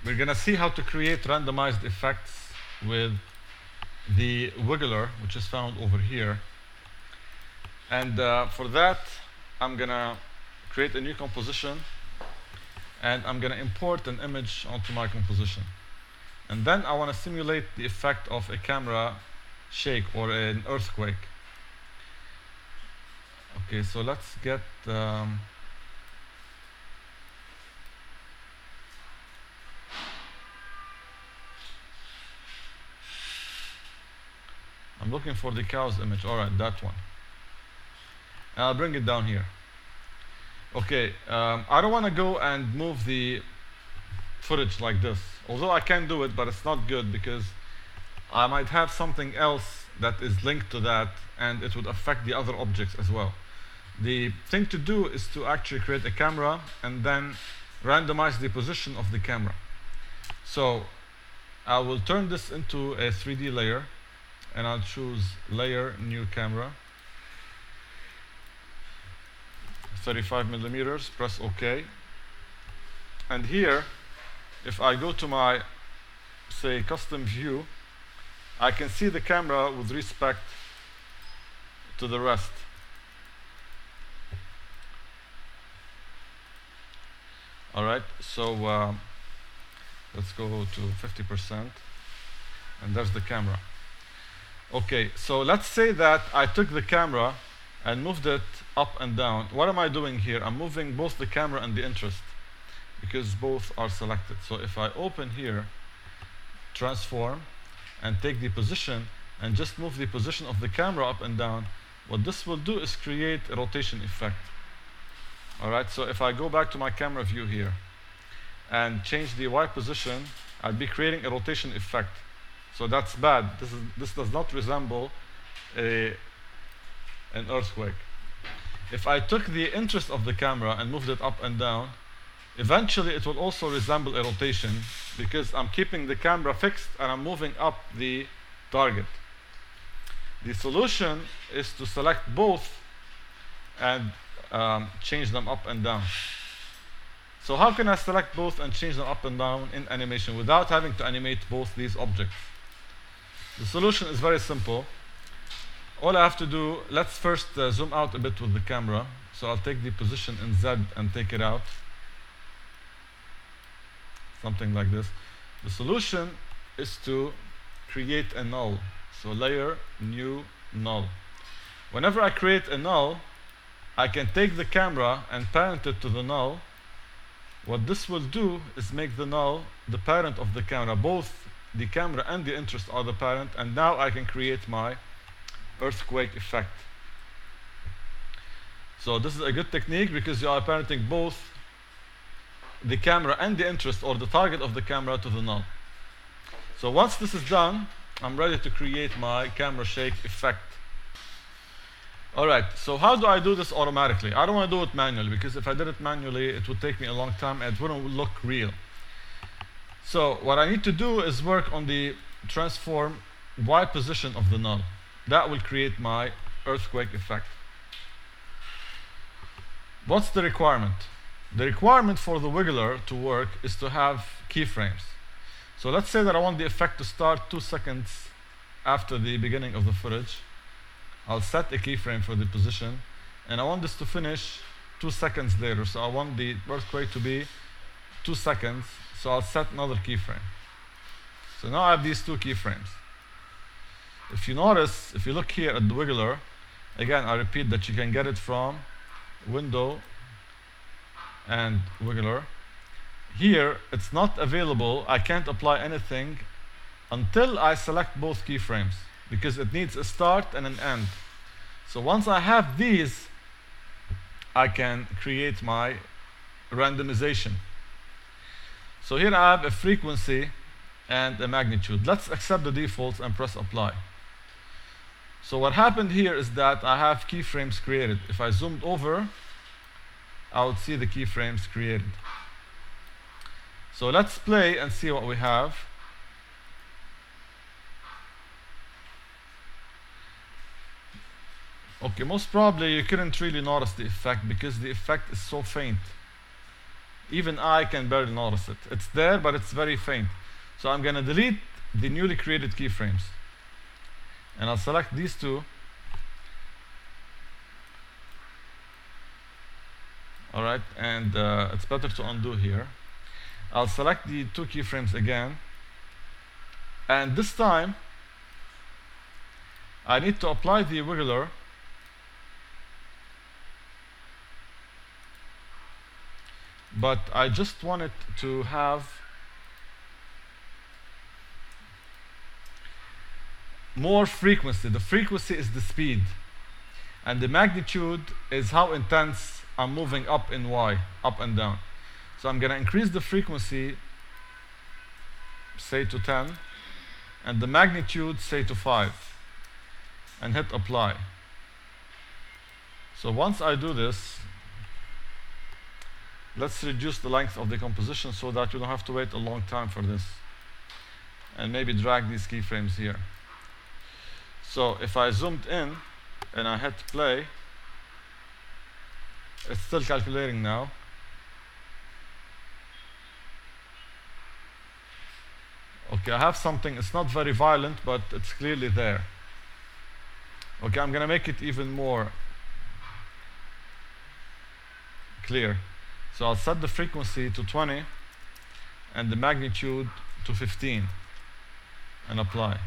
we're gonna see how to create randomized effects with the wiggler, which is found over here. And for that, I'm gonna create a new composition, and I'm gonna import an image onto my composition. And then I want to simulate the effect of a camera shake or an earthquake. Okay, so let's get I'm looking for the cow's image. Alright, that one. And I'll bring it down here. Okay, I don't want to go and move the footage like this. Although I can do it, but it's not good because I might have something else that is linked to that, and it would affect the other objects as well. The thing to do is to actually create a camera and then randomize the position of the camera. So I will turn this into a 3D layer, and I'll choose layer, new camera, 35mm, press OK. And here, if I go to my, say, custom view, I can see the camera with respect to the rest. Alright, so let's go to 50%, and there's the camera. Okay, so let's say that I took the camera and moved it up and down. What am I doing here? I'm moving both the camera and the interest, because both are selected. So if I open here, transform, and take the position, and just move the position of the camera up and down, what this will do is create a rotation effect. Alright, so if I go back to my camera view here and change the Y position, I'll be creating a rotation effect. So that's bad. This does not resemble an earthquake. If I took the interest of the camera and moved it up and down, eventually it will also resemble a rotation, because I'm keeping the camera fixed and I'm moving up the target. The solution is to select both and change them up and down. So how can I select both and change them up and down in animation without having to animate both these objects? The solution is very simple. All I have to do, let's first zoom out a bit with the camera. So I'll take the position in Z and take it out. Something like this. The solution is to create a null. So layer, new, null. Whenever I create a null, I can take the camera and parent it to the null. What this will do is make the null the parent of the camera. Both the camera and the interest are the parent, and now I can create my earthquake effect. So this is a good technique because you are parenting both the camera and the interest, or the target of the camera, to the null. So once this is done, I'm ready to create my camera shake effect. Alright, so how do I do this automatically? I don't want to do it manually, because if I did it manually, it would take me a long time and it wouldn't look real. So what I need to do is work on the transform Y position of the null. That will create my earthquake effect. What's the requirement? The requirement for the wiggler to work is to have keyframes. So let's say that I want the effect to start 2 seconds after the beginning of the footage. I'll set a keyframe for the position, and I want this to finish 2 seconds later. So I want the earthquake to be 2 seconds, so I'll set another keyframe. So now I have these 2 keyframes. If you notice, if you look here at the wiggler, again, I repeat that you can get it from window and wiggler. Here, it's not available. I can't apply anything until I select both keyframes, because it needs a start and an end. So once I have these, I can create my randomization. So here I have a frequency and a magnitude. Let's accept the defaults and press apply. So what happened here is that I have keyframes created. If I zoomed over, I would see the keyframes created. So let's play and see what we have. Okay, most probably you couldn't really notice the effect because the effect is so faint. Even I can barely notice it. It's there, but it's very faint. So I'm going to delete the newly created keyframes. And I'll select these two. All right, and it's better to undo here. I'll select the two keyframes again. And this time, I need to apply the wiggler but I just want it to have more frequency. The frequency is the speed, and the magnitude is how intense I'm moving up in Y, up and down. So I'm going to increase the frequency, say to 10, and the magnitude, say to 5, and hit apply. So once I do this, let's reduce the length of the composition so that you don't have to wait a long time for this, and maybe drag these keyframes here. So if I zoomed in and I hit play, it's still calculating now. Okay, I have something, it's not very violent, but it's clearly there. Okay, I'm gonna make it even more clear. So I'll set the frequency to 20 and the magnitude to 15 and apply.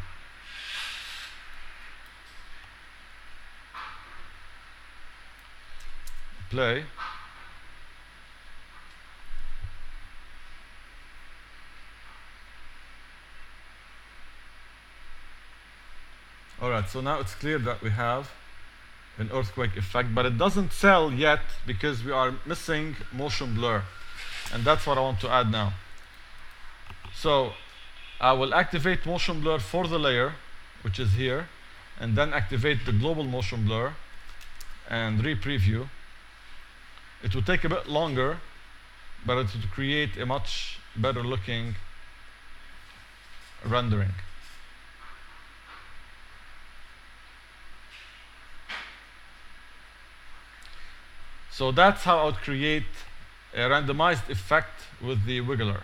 Play. Alright, so now it's clear that we have an earthquake effect, but it doesn't tell yet because we are missing motion blur, and that's what I want to add now. So I will activate motion blur for the layer, which is here, and then activate the global motion blur and re-preview. It will take a bit longer, but it will create a much better looking rendering. So that's how I would create a randomized effect with the wiggler.